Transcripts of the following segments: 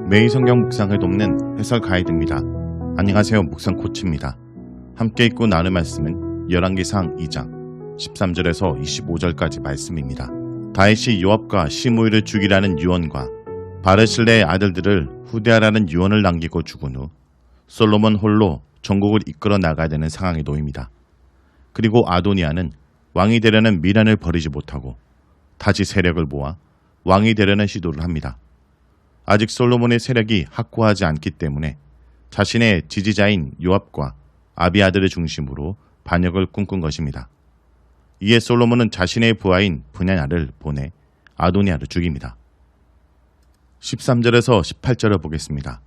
매일 성경 묵상을 돕는 해설 가이드입니다. 안녕하세요. 묵상 코치입니다. 함께 읽고 나눌 말씀은 열왕기상 2장 13절에서 25절까지 말씀입니다. 다윗이 요압과 시므이를 죽이라는 유언과 바르실레의 아들들을 후대하라는 유언을 남기고 죽은 후 솔로몬 홀로 전국을 이끌어 나가야 되는 상황에 놓입니다. 그리고 아도니아는 왕이 되려는 미련을 버리지 못하고 다시 세력을 모아 왕이 되려는 시도를 합니다. 아직 솔로몬의 세력이 확고하지 않기 때문에 자신의 지지자인 요압과 아비아들을 중심으로 반역을 꿈꾼 것입니다. 이에 솔로몬은 자신의 부하인 브냐냐를 보내 아도니아를 죽입니다. 13절에서 18절을 보겠습니다.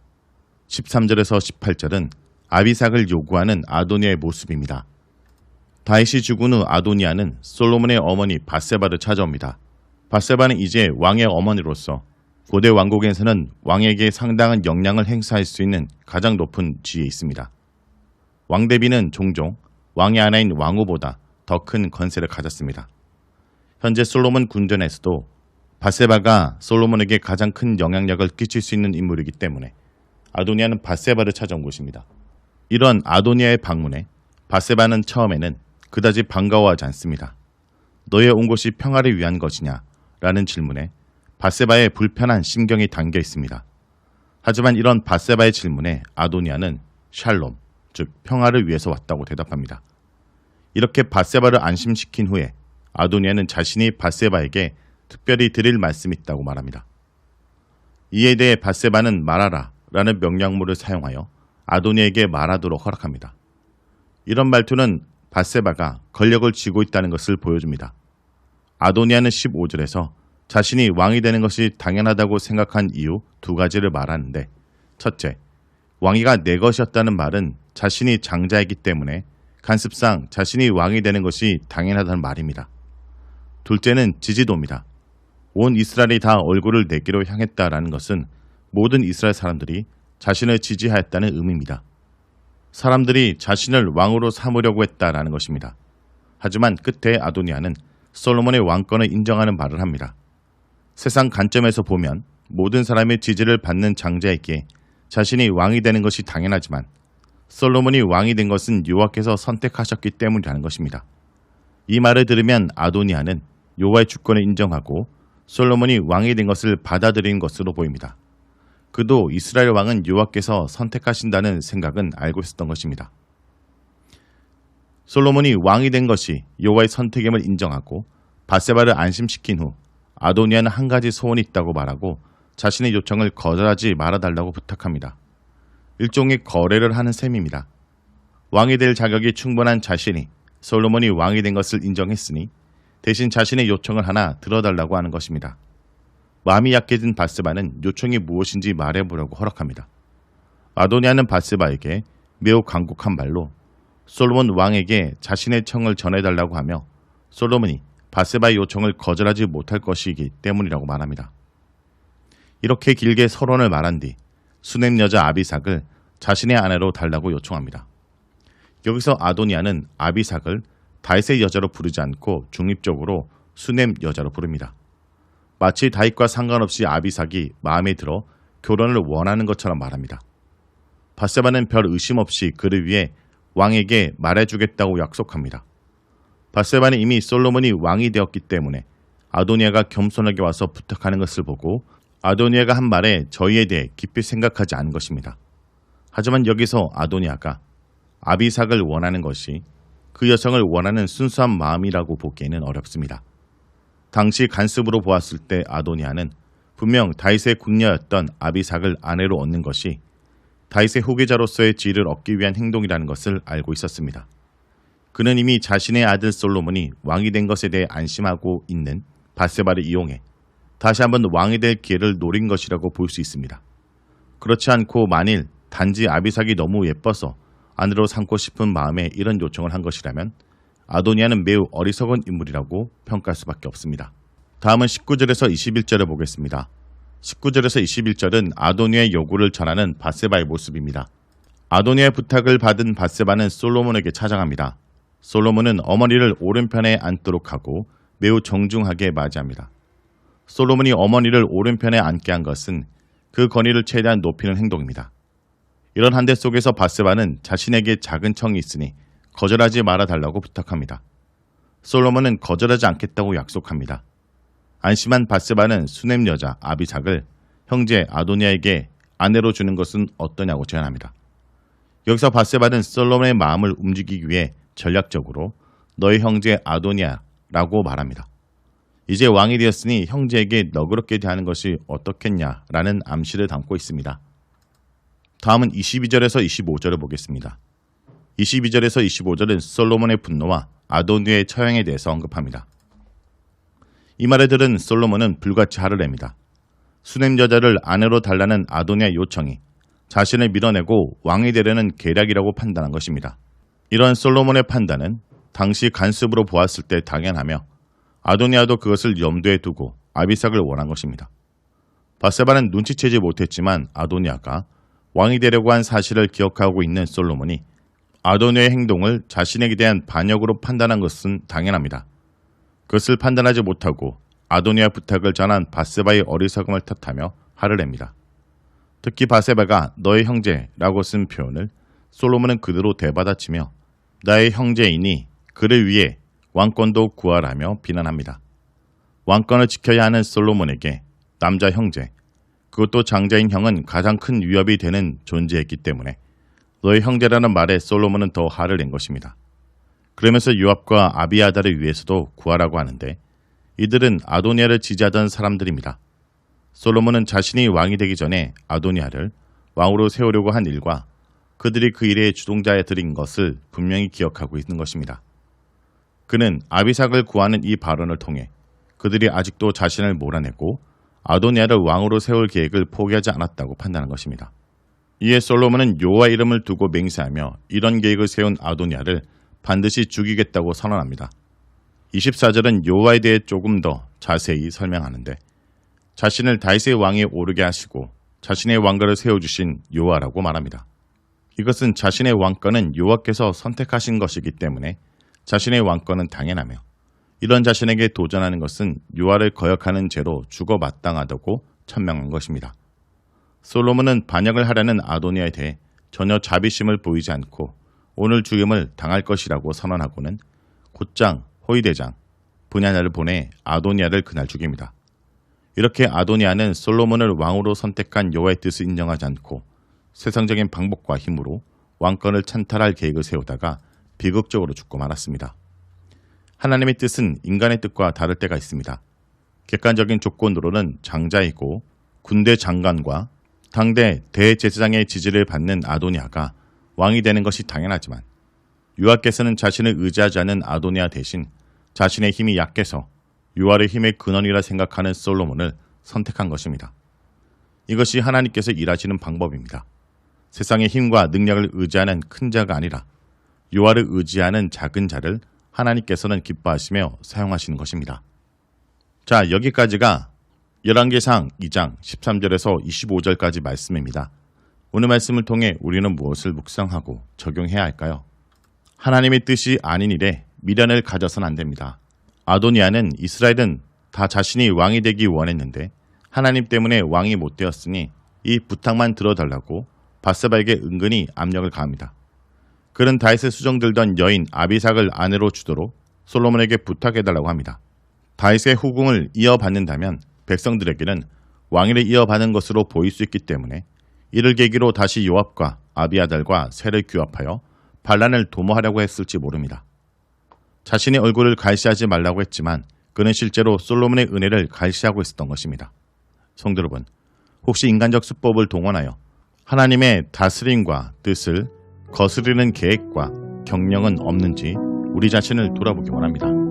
13절에서 18절은 아비삭을 요구하는 아도니아의 모습입니다. 다윗이 죽은 후 아도니아는 솔로몬의 어머니 밧세바를 찾아옵니다. 밧세바는 이제 왕의 어머니로서 고대 왕국에서는 왕에게 상당한 영향을 행사할 수 있는 가장 높은 지위에 있습니다. 왕대비는 종종 왕의 아내인 왕후보다 더 큰 권세를 가졌습니다. 현재 솔로몬 군전에서도 밧세바가 솔로몬에게 가장 큰 영향력을 끼칠 수 있는 인물이기 때문에 아도니아는 밧세바를 찾아온 곳입니다. 이런 아도니아의 방문에 밧세바는 처음에는 그다지 반가워하지 않습니다. 너의 온 곳이 평화를 위한 것이냐? 라는 질문에 밧세바의 불편한 심경이 담겨 있습니다. 하지만 이런 밧세바의 질문에 아도니아는 샬롬, 즉 평화를 위해서 왔다고 대답합니다. 이렇게 밧세바를 안심시킨 후에 아도니아는 자신이 밧세바에게 특별히 드릴 말씀이 있다고 말합니다. 이에 대해 밧세바는 말하라 라는 명령문을 사용하여 아도니아에게 말하도록 허락합니다. 이런 말투는 밧세바가 권력을 쥐고 있다는 것을 보여줍니다. 아도니아는 15절에서 자신이 왕이 되는 것이 당연하다고 생각한 이유 두 가지를 말하는데, 첫째, 왕위가 내 것이었다는 말은 자신이 장자이기 때문에 간습상 자신이 왕이 되는 것이 당연하다는 말입니다. 둘째는 지지도입니다. 온 이스라엘이 다 얼굴을 내게로 향했다라는 것은 모든 이스라엘 사람들이 자신을 지지하였다는 의미입니다. 사람들이 자신을 왕으로 삼으려고 했다라는 것입니다. 하지만 끝에 아도니아는 솔로몬의 왕권을 인정하는 말을 합니다. 세상 관점에서 보면 모든 사람의 지지를 받는 장자에게 자신이 왕이 되는 것이 당연하지만 솔로몬이 왕이 된 것은 여호와께서 선택하셨기 때문이라는 것입니다. 이 말을 들으면 아도니아는 여호와의 주권을 인정하고 솔로몬이 왕이 된 것을 받아들인 것으로 보입니다. 그도 이스라엘 왕은 여호와께서 선택하신다는 생각은 알고 있었던 것입니다. 솔로몬이 왕이 된 것이 여호와의 선택임을 인정하고 밧세바를 안심시킨 후 아도니아는 한 가지 소원이 있다고 말하고 자신의 요청을 거절하지 말아달라고 부탁합니다. 일종의 거래를 하는 셈입니다. 왕이 될 자격이 충분한 자신이 솔로몬이 왕이 된 것을 인정했으니 대신 자신의 요청을 하나 들어달라고 하는 것입니다. 마음이 약해진 밧세바는 요청이 무엇인지 말해보려고 허락합니다. 아도니아는 밧세바에게 매우 간곡한 말로 솔로몬 왕에게 자신의 청을 전해달라고 하며 솔로몬이 밧세바의 요청을 거절하지 못할 것이기 때문이라고 말합니다. 이렇게 길게 서론을 말한 뒤 수넴 여자 아비삭을 자신의 아내로 달라고 요청합니다. 여기서 아도니아는 아비삭을 다윗의 여자로 부르지 않고 중립적으로 수넴 여자로 부릅니다. 마치 다윗과 상관없이 아비삭이 마음에 들어 결혼을 원하는 것처럼 말합니다. 밧세바는 별 의심 없이 그를 위해 왕에게 말해주겠다고 약속합니다. 밧세바는 이미 솔로몬이 왕이 되었기 때문에 아도니아가 겸손하게 와서 부탁하는 것을 보고 아도니아가 한 말에 저희에 대해 깊이 생각하지 않은 것입니다. 하지만 여기서 아도니아가 아비삭을 원하는 것이 그 여성을 원하는 순수한 마음이라고 보기에는 어렵습니다. 당시 간습으로 보았을 때 아도니아는 분명 다윗의 궁녀였던 아비삭을 아내로 얻는 것이 다윗의 후계자로서의 지위를 얻기 위한 행동이라는 것을 알고 있었습니다. 그는 이미 자신의 아들 솔로몬이 왕이 된 것에 대해 안심하고 있는 밧세바를 이용해 다시 한번 왕이 될 기회를 노린 것이라고 볼 수 있습니다. 그렇지 않고 만일 단지 아비삭이 너무 예뻐서 아내로 삼고 싶은 마음에 이런 요청을 한 것이라면 아도니아는 매우 어리석은 인물이라고 평가할 수밖에 없습니다. 다음은 19절에서 21절을 보겠습니다. 19절에서 21절은 아도니아의 요구를 전하는 밧세바의 모습입니다. 아도니아의 부탁을 받은 밧세바는 솔로몬에게 찾아갑니다. 솔로몬은 어머니를 오른편에 앉도록 하고 매우 정중하게 맞이합니다. 솔로몬이 어머니를 오른편에 앉게 한 것은 그 권위를 최대한 높이는 행동입니다. 이런 한대 속에서 바세바는 자신에게 작은 청이 있으니 거절하지 말아달라고 부탁합니다. 솔로몬은 거절하지 않겠다고 약속합니다. 안심한 바세바는 수넴 여자 아비삭을 형제 아도니아에게 아내로 주는 것은 어떠냐고 제안합니다. 여기서 바세바는 솔로몬의 마음을 움직이기 위해 전략적으로 너의 형제 아도니아라고 말합니다. 이제 왕이 되었으니 형제에게 너그럽게 대하는 것이 어떻겠냐라는 암시를 담고 있습니다. 다음은 22절에서 25절을 보겠습니다. 22절에서 25절은 솔로몬의 분노와 아도니아의 처형에 대해서 언급합니다. 이 말을 들은 솔로몬은 불같이 화를 냅니다. 수넴 여자를 아내로 달라는 아도니아 요청이 자신을 밀어내고 왕이 되려는 계략이라고 판단한 것입니다. 이런 솔로몬의 판단은 당시 간습으로 보았을 때 당연하며 아도니아도 그것을 염두에 두고 아비삭을 원한 것입니다. 바세바는 눈치채지 못했지만 아도니아가 왕이 되려고 한 사실을 기억하고 있는 솔로몬이 아도니아의 행동을 자신에게 대한 반역으로 판단한 것은 당연합니다. 그것을 판단하지 못하고 아도니아 부탁을 전한 바세바의 어리석음을 탓하며 화를 냅니다. 특히 바세바가 너의 형제라고 쓴 표현을 솔로몬은 그대로 되받아치며 나의 형제이니 그를 위해 왕권도 구하라며 비난합니다. 왕권을 지켜야 하는 솔로몬에게 남자 형제, 그것도 장자인 형은 가장 큰 위협이 되는 존재였기 때문에 너의 형제라는 말에 솔로몬은 더 화를 낸 것입니다. 그러면서 요압과 아비아달을 위해서도 구하라고 하는데 이들은 아도니아를 지지하던 사람들입니다. 솔로몬은 자신이 왕이 되기 전에 아도니아를 왕으로 세우려고 한 일과 그들이 그 일의 주동자들인 것을 분명히 기억하고 있는 것입니다. 그는 아비삭을 구하는 이 발언을 통해 그들이 아직도 자신을 몰아내고 아도니아를 왕으로 세울 계획을 포기하지 않았다고 판단한 것입니다. 이에 솔로몬은 여호와 이름을 두고 맹세하며 이런 계획을 세운 아도니아를 반드시 죽이겠다고 선언합니다. 24절은 여호와에 대해 조금 더 자세히 설명하는데 자신을 다윗의 왕에 오르게 하시고 자신의 왕가를 세워주신 여호와라고 말합니다. 이것은 자신의 왕권은 여호와께서 선택하신 것이기 때문에 자신의 왕권은 당연하며 이런 자신에게 도전하는 것은 여호와를 거역하는 죄로 죽어 마땅하다고 천명한 것입니다. 솔로몬은 반역을 하려는 아도니아에 대해 전혀 자비심을 보이지 않고 오늘 죽임을 당할 것이라고 선언하고는 곧장 호위대장 분야냐를 보내 아도니아를 그날 죽입니다. 이렇게 아도니아는 솔로몬을 왕으로 선택한 여호와의 뜻을 인정하지 않고 세상적인 방법과 힘으로 왕권을 찬탈할 계획을 세우다가 비극적으로 죽고 말았습니다. 하나님의 뜻은 인간의 뜻과 다를 때가 있습니다. 객관적인 조건으로는 장자이고 군대 장관과 당대 대제사장의 지지를 받는 아도니아가 왕이 되는 것이 당연하지만 여호와께서는 자신을 의지하지 않은 아도니아 대신 자신의 힘이 약해서 여호와의 힘의 근원이라 생각하는 솔로몬을 선택한 것입니다. 이것이 하나님께서 일하시는 방법입니다. 세상의 힘과 능력을 의지하는 큰 자가 아니라 여호와를 의지하는 작은 자를 하나님께서는 기뻐하시며 사용하시는 것입니다. 자, 여기까지가 열왕기상 2장 13절에서 25절까지 말씀입니다. 오늘 말씀을 통해 우리는 무엇을 묵상하고 적용해야 할까요? 하나님의 뜻이 아닌 일에 미련을 가져서는 안 됩니다. 아도니아는 이스라엘은 다 자신이 왕이 되기 원했는데 하나님 때문에 왕이 못 되었으니 이 부탁만 들어달라고 바세바에게 은근히 압력을 가합니다. 그는 다윗의 수정들던 여인 아비삭을 아내로 주도록 솔로몬에게 부탁해달라고 합니다. 다윗의 후궁을 이어받는다면 백성들에게는 왕위를 이어받는 것으로 보일 수 있기 때문에 이를 계기로 다시 요압과 아비아달과 세를 규합하여 반란을 도모하려고 했을지 모릅니다. 자신의 얼굴을 갈시하지 말라고 했지만 그는 실제로 솔로몬의 은혜를 갈시하고 있었던 것입니다. 성도 여러분, 혹시 인간적 수법을 동원하여 하나님의 다스림과 뜻을 거스르는 계획과 경영은 없는지 우리 자신을 돌아보기 원합니다.